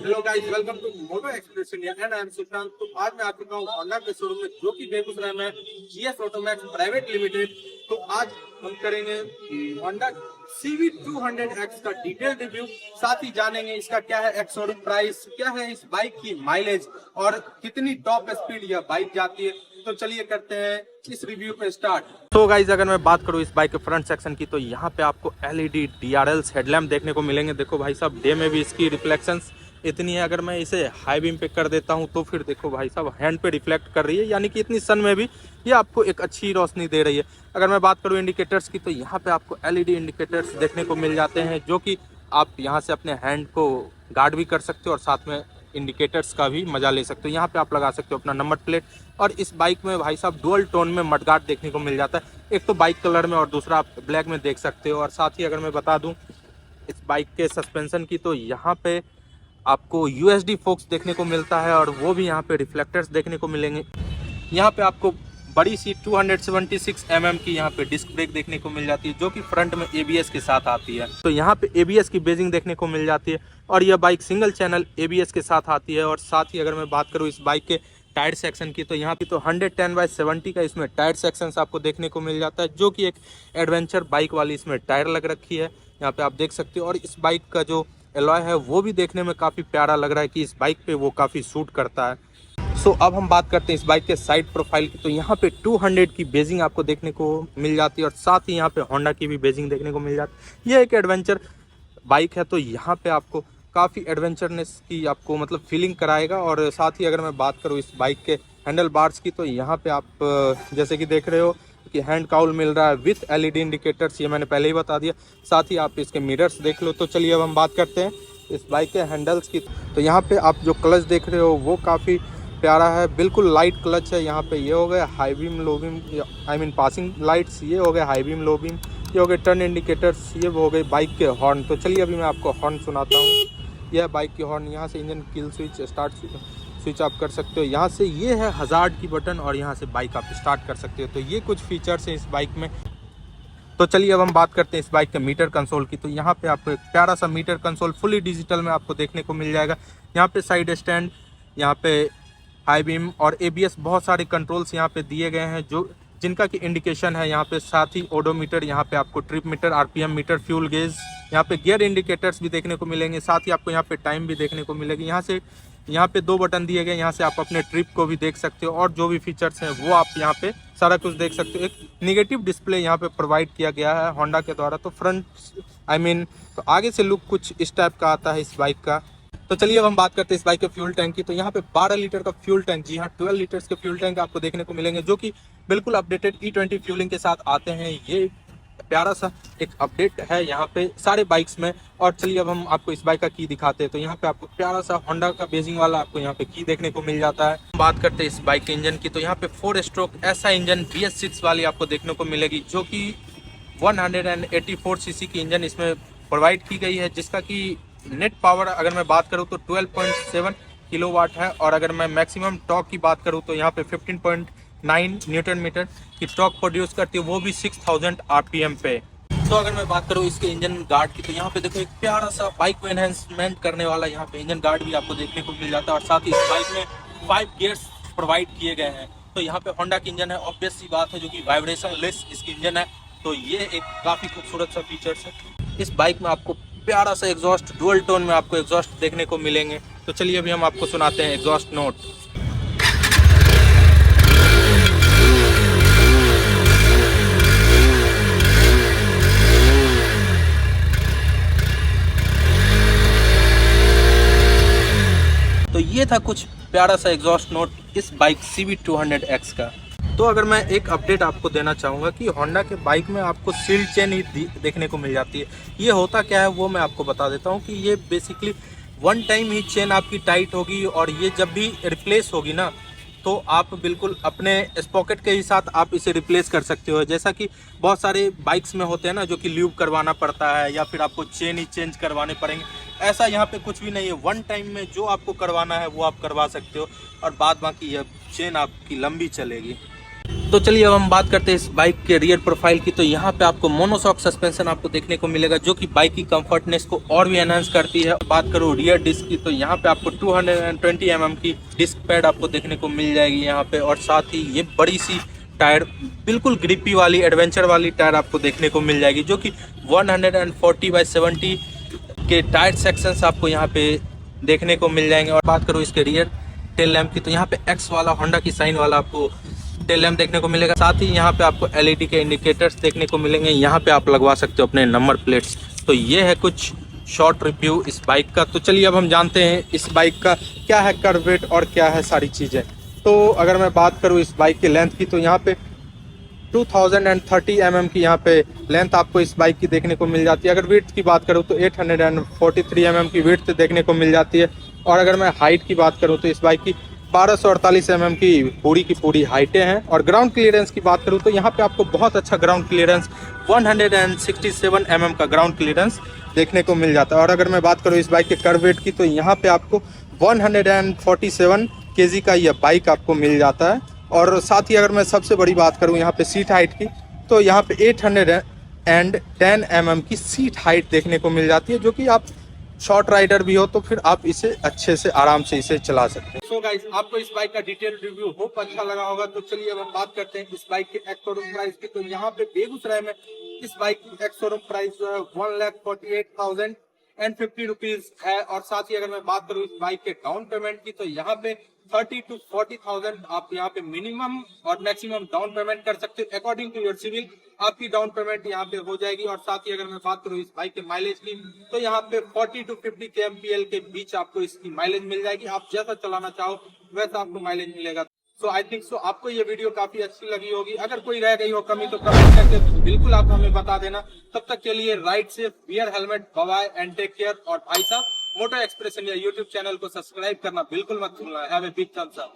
Hello guys, welcome to Moto Express India and I am Sushant. तो आज मैं आ चुका हूँ होंडा के शोरूम में जो कि बेगूसराय में जीएस ऑटोमैक्स प्राइवेट लिमिटेड। तो आज हम करेंगे होंडा CV200X का डिटेल रिव्यू, साथ ही जानेंगे इसका क्या है एक्स शोरूम प्राइस, क्या है इस बाइक की माइलेज और कितनी टॉप स्पीड यह बाइक जाती है। तो चलिए करते हैं इस रिव्यू पे स्टार्ट। तो गाइज अगर मैं बात करूँ इस बाइक के फ्रंट सेक्शन की, तो यहाँ पे आपको LED DRLs हेडलैम्प देखने को मिलेंगे। देखो भाई साहब, डे में भी इसकी रिफ्लेक्शंस इतनी है। अगर मैं इसे हाई बीम पे कर देता हूँ तो फिर देखो भाई साहब, हैंड पे रिफ्लेक्ट कर रही है, यानी कि इतनी सन में भी ये आपको एक अच्छी रोशनी दे रही है। अगर मैं बात करूँ इंडिकेटर्स की, तो यहाँ पे आपको LED इंडिकेटर्स देखने को मिल जाते हैं, जो कि आप यहाँ से अपने हैंड को गार्ड भी कर सकते हो और साथ में इंडिकेटर्स का भी मजा ले सकते हो। यहाँ पे आप लगा सकते हो अपना नंबर प्लेट। और इस बाइक में भाई साहब डुअल टोन में मडगार्ड देखने को मिल जाता है, एक तो बाइक कलर में और दूसरा आप ब्लैक में देख सकते हो। और साथ ही अगर मैं बता दूं इस बाइक के सस्पेंशन की, तो यहाँ पे आपको USD फोक्स देखने को मिलता है और वो भी यहाँ पे रिफ्लेक्टर्स देखने को मिलेंगे। यहाँ पे आपको बड़ी सी 276 mm की यहाँ पे डिस्क ब्रेक देखने को मिल जाती है, जो कि फ्रंट में ABS के साथ आती है। तो यहाँ पे ABS की बेजिंग देखने को मिल जाती है और यह बाइक सिंगल चैनल ABS के साथ आती है। और साथ ही अगर मैं बात करूँ इस बाइक के टायर सेक्शन की, तो यहाँ पे तो 110/70 का इसमें टायर सेक्शन आपको देखने को मिल जाता है, जो कि एक एडवेंचर बाइक वाली इसमें टायर लग रखी है, यहाँ पे आप देख सकते हो। और इस बाइक का जो एलॉय है वो भी देखने में काफ़ी प्यारा लग रहा है कि इस बाइक पे वो काफ़ी सूट करता है। सो अब हम बात करते हैं इस बाइक के साइड प्रोफाइल की, तो यहाँ पे 200 की बेजिंग आपको देखने को मिल जाती है और साथ ही यहाँ पे होंडा की भी बेजिंग देखने को मिल जाती है। ये एक एडवेंचर बाइक है, तो यहाँ पे आपको काफ़ी एडवेंचरनेस की आपको मतलब फीलिंग कराएगा। और साथ ही अगर मैं बात करूँ इस बाइक के हैंडल बार्स की, तो यहाँ पे आप जैसे कि देख रहे हो कि हैंड काउल मिल रहा है विथ LED इंडिकेटर्स, ये मैंने पहले ही बता दिया। साथ ही आप इसके मिरर्स देख लो। तो चलिए अब हम बात करते हैं इस बाइक के हैंडल्स की। तो यहाँ पे आप जो क्लच देख रहे हो वो काफ़ी प्यारा है, बिल्कुल लाइट क्लच है। यहाँ पे ये हो गया high beam low beam, I mean passing lights, ये हो गया हाई बीम लो बीम, ये हो गए टर्न इंडिकेटर्स, ये हो गए बाइक के हॉर्न। तो चलिए अभी मैं आपको हॉर्न सुनाता हूँ। यह बाइक की हॉर्न, यहाँ से engine kill switch start switch आप कर सकते हो। यहाँ से ये है हज़ार्ड की बटन और यहाँ से बाइक आप स्टार्ट कर सकते हो। तो ये कुछ फीचर्स हैं इस बाइक में। तो चलिए अब हम बात करते हैं इस बाइक के मीटर कंसोल की। तो यहाँ पे आपको एक प्यारा सा मीटर कंसोल फुली डिजिटल में आपको देखने को मिल जाएगा। यहाँ पे साइड स्टैंड, यहाँ पे हाई बीम और ABS, बहुत सारे कंट्रोल्स यहाँ पे दिए गए हैं जो जिनका की इंडिकेशन है यहाँ पे। साथ ही ओडोमीटर, यहाँ पे आपको trip meter, RPM meter, fuel gauge, यहाँ पे गियर इंडिकेटर्स भी देखने को मिलेंगे। साथ ही आपको यहाँ पे टाइम भी देखने को मिलेगी। यहाँ पे 2 बटन दिए गए, यहाँ से आप अपने ट्रिप को भी देख सकते हो और जो भी फीचर्स हैं वो आप यहाँ पे सारा कुछ देख सकते हो। एक निगेटिव डिस्प्ले यहाँ पे प्रोवाइड किया गया है होंडा के द्वारा। तो फ्रंट तो आगे से लुक कुछ इस टाइप का आता है इस बाइक का। तो चलिए अब हम बात करते हैं इस बाइक के फ्यूल टैंक की। तो यहाँ पे 12 लीटर का फ्यूल टैंक, जी हाँ 12 लीटर्स के फ्यूल टैंक आपको देखने को मिलेंगे, जो कि बिल्कुल अपडेटेड E20 फ्यूलिंग के साथ आते हैं। ये प्यारा सा एक अपडेट है यहाँ पे सारे बाइक्स में। और चलिए अब हम आपको इस बाइक का की दिखाते हैं। तो यहाँ पे आपको प्यारा सा होंडा का बेजिंग वाला आपको यहाँ पे की देखने को मिल जाता है। बात करते हैं इस बाइक के इंजन की, तो यहाँ पे 4 स्ट्रोक ऐसा इंजन BS6 वाली आपको देखने को मिलेगी, जो कि 184 cc की इंजन इसमें प्रोवाइड की गई है, जिसका कि नेट पावर अगर मैं बात करूँ तो 12.7 किलोवाट है। और अगर मैं मैक्सिमम टॉर्क की बात करूँ तो यहाँ पे 15.9 न्यूटन मीटर की टॉर्क प्रोड्यूस करती है, वो भी 6000 RPM पे। तो अगर मैं बात करूँ इसके इंजन गार्ड की, तो यहाँ पे देखो एक प्यारा सा बाइक को एनहेंसमेंट करने वाला यहाँ पे इंजन गार्ड भी आपको देखने को मिल जाता है। और साथ ही इस बाइक में 5 गियर्स प्रोवाइड किए गए हैं। तो यहाँ पे होंडा की इंजन है, ऑब्वियस सी बात है, जो कि वाइब्रेशन लेस इसकी इंजन है। तो ये एक काफ़ी खूबसूरत सा फीचर्स है। इस बाइक में आपको प्यारा सा एग्जॉस्ट, डुअल टोन में आपको एग्जॉस्ट देखने को मिलेंगे। तो चलिए अभी हम आपको सुनाते हैं एग्जॉस्ट नोट। तो ये था कुछ प्यारा सा एग्जॉस्ट नोट इस बाइक CV200X का। तो अगर मैं एक अपडेट आपको देना चाहूँगा कि होंडा के बाइक में आपको सील्ड चेन ही देखने को मिल जाती है। ये होता क्या है वो मैं आपको बता देता हूँ कि ये बेसिकली वन टाइम ही चेन आपकी टाइट होगी और ये जब भी रिप्लेस होगी ना, तो आप बिल्कुल अपने स्पॉकेट के ही साथ आप इसे रिप्लेस कर सकते हो। जैसा कि बहुत सारे बाइक्स में होते हैं ना, जो कि ल्यूब करवाना पड़ता है या फिर आपको चेन ही चेंज करवाने पड़ेंगे, ऐसा यहाँ पे कुछ भी नहीं है। वन टाइम में जो आपको करवाना है वो आप करवा सकते हो और बाद बाकी यह चेन आपकी लंबी चलेगी। तो चलिए अब हम बात करते हैं इस बाइक के रियर प्रोफाइल की। तो यहाँ पे आपको मोनोशॉक सस्पेंशन आपको देखने को मिलेगा, जो कि बाइक की कंफर्टनेस को और भी एनहांस करती है। बात करूँ रियर डिस्क की, तो यहाँ पे आपको 220 mm की डिस्क पैड आपको देखने को मिल जाएगी यहाँ पे, और साथ ही ये बड़ी सी टायर बिल्कुल ग्रिपी वाली एडवेंचर वाली टायर आपको देखने को मिल जाएगी, जो कि 140/70 के टायर सेक्शंस आपको यहाँ पे देखने को मिल जाएंगे। और बात करूँ इसके रियर टेल लैम्प की, तो यहाँ पे एक्स वाला होंडा की साइन वाला आपको टेल लैम्प देखने को मिलेगा। साथ ही यहाँ पे आपको एलईडी के इंडिकेटर्स देखने को मिलेंगे, यहाँ पे आप लगवा सकते हो अपने नंबर प्लेट्स। तो ये है कुछ शॉर्ट रिव्यू इस बाइक का। तो चलिए अब हम जानते हैं इस बाइक का क्या है कर्व वेट और क्या है सारी चीज़ें। तो अगर मैं बात करूँ इस बाइक की लेंथ की, तो यहाँ पे 2030 mm की यहाँ पे लेंथ आपको इस बाइक की देखने को मिल जाती है। अगर विड्थ की बात करूँ तो 843 mm की विड्थ देखने को मिल जाती है। और अगर मैं हाइट की बात करूँ तो इस बाइक की 1248 mm की पूरी हाइटें हैं। और ग्राउंड क्लियरेंस की बात करूँ तो यहाँ पे आपको बहुत अच्छा ग्राउंड क्लियरेंस 167 mm का ग्राउंड क्लियरेंस देखने को मिल जाता है। और अगर मैं बात करूँ इस बाइक के कर्व वेट की, तो यहाँ पे आपको 147 kg का यह बाइक आपको मिल जाता है। और साथ ही अगर मैं सबसे बड़ी बात करूँ यहाँ पे सीट हाइट की, तो यहाँ पे 810 mm की सीट हाइट देखने को मिल जाती है, जो कि आप शॉर्ट राइडर भी हो तो फिर आप इसे अच्छे से आराम से इसे चला सकते हैं। सो गाइस, आपको इस बाइक का डिटेल रिव्यू होप अच्छा लगा होगा। तो चलिए अब हम बात करते हैं इस बाइक के एक्स शोरूम प्राइस की। तो यहाँ पे बेगूसराय में इस बाइक की एक्स शोरूम प्राइस जो है 1,48,050 रुपीज है। और साथ ही अगर मैं बात करूँ इस बाइक के डाउन पेमेंट की, तो यहाँ पे 30,000 to 40,000 आप यहाँ पे मिनिमम और मैक्सिमम डाउन पेमेंट कर सकते हो। अकॉर्डिंग टू योर सिविल आपकी डाउन पेमेंट यहाँ पे हो जाएगी। और साथ ही अगर मैं बात करूँ इस बाइक के माइलेज की, तो यहाँ पे 40 to 50 kmpl के बीच आपको इसकी माइलेज मिल जाएगी। आप जैसा चलाना चाहो वैसा आपको माइलेज मिलेगा। सो आई थिंक सो आपको ये वीडियो काफी अच्छी लगी होगी। अगर कोई रह गई हो कमी तो कमेंट करके बिल्कुल आप हमें बता देना। तब तक के लिए ride safe, wear helmet, bye and take care. और भाई साहब, Moto Express India YouTube channel को सब्सक्राइब करना बिल्कुल मत भूलना। Have a big thumbs up.